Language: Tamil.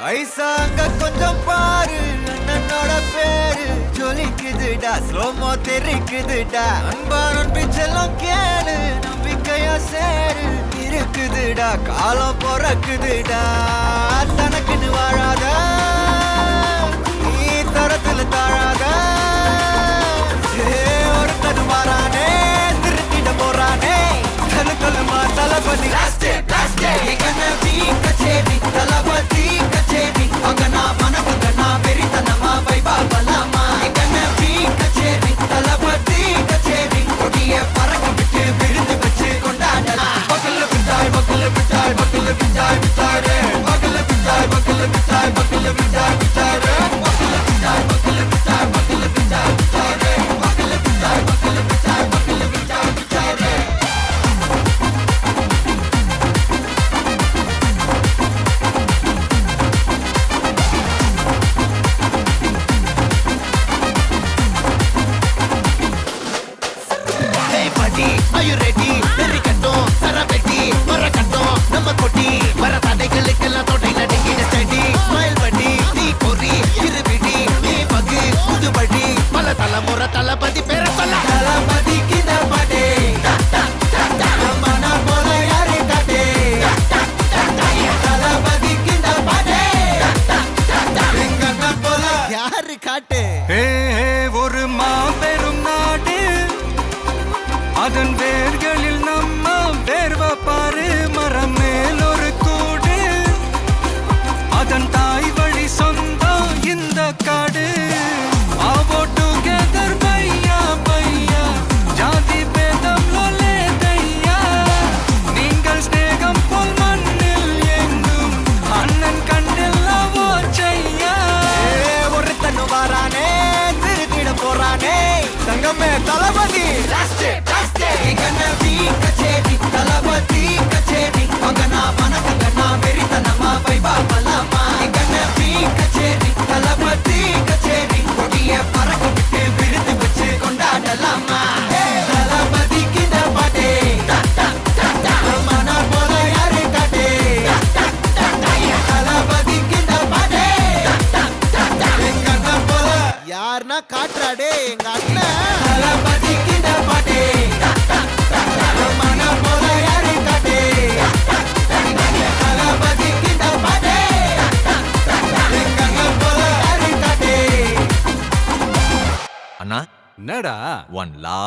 ஐசா அங்க கொஞ்சம் பாரு, அண்ணனோட பேரு ஜொலிக்குதுடா, ஸ்லோமோ தெரிக்குதுடா. அன்பான பிச்செல்லாம் கேளு, நம்பிக்கையா சேரு, இருக்குதுடா, காலம் பொறக்குதுடா. தனக்குன்னு வாழாத, நீ தரத்துல தாழாத. ஒருத்தன் மாறானே, திருத்திட போறானே, தலுக்கலுமா தளபதி. கச்சேரி தளபதி கச்சேரி, அங்கனா மனவங்கனா வெறித்தனமா வைபா பலாமா. கச்சேரி தளபதி கச்சேரி, கொடிய பறக்க விட்டு விருந்து வச்சு கொண்டாடலாம். பக்கல்ல விட்டாய் பக்கல்ல விட்டாய் பக்கல்ல விட்டாய் விட்டாரே, பக்கல்ல விட்டாய் பக்கல்ல விட்டாய் பக்கல்ல விட்டாய் விட்டாரே, பக்கல்ல விட்டாய் பக்கல்ல விட்டாய் பக்கல்ல விட்டாய் விட்டாரே, பக்கல்ல விட்டாய் பக்கல்ல விட்டாய் பக்கல்ல விட்டாய் விட்டாரே. Are you ready? Derikattom, Sarabeti, Marakattom, Namakoti, Marathadegalukella thottai nadingida steady. Smile buddy, nee kori, iruvidi, nee pagi, pudubadi, pala talamura talapati pera solla. Talapati kinda pade, mana pola yare kade. Talapati kinda pade, engana pola yaru kaate. ஒரு மாபெரும் நாடு, அதன் வேர்களில் நம்ம வேர்வ பாரு. மரம் மேல் ஒரு கூடு, அதன் தாய் வழி சொந்தம் இந்த காடு. ஆவோ டுகெதர் பையா பையா, ஜாதி பேதம் லோலே தையா. நீங்கள் ஸ்நேகம் போல் மண்ணில் எங்கும், அண்ணன் கண்டெல்லாவோ செய்யா. ஒருத்தன் வாரானே, திருத்திட போறானே, தங்கமே தளபதி. கச்சேரி தளபதி கச்சேரி, அங்கனா மனவங்கனா வெறித்தனமா வைபா பலாமா. கச்சேரி தளபதி கச்சேரி, கொடிய பறக்க விட்டு விருந்து வச்சு கொண்டாடலாமா. தளபதி கிண்ட பாட்டே, மன போல யாரு காட்டே. தளபதி கிண்ட பாட்டே, எங்க அண்ணன் போல யாருன்னா காட்டுறாடே எங்க அண்ணன். தளபதி கிண்ட பாட்டே, மன போல யாரு காட்டே. தளபதி கிண்ட பாட்டே, எங்க அண்ணன் போல யாரு காட்டே. அண்ணா என்னடா ஒன் லா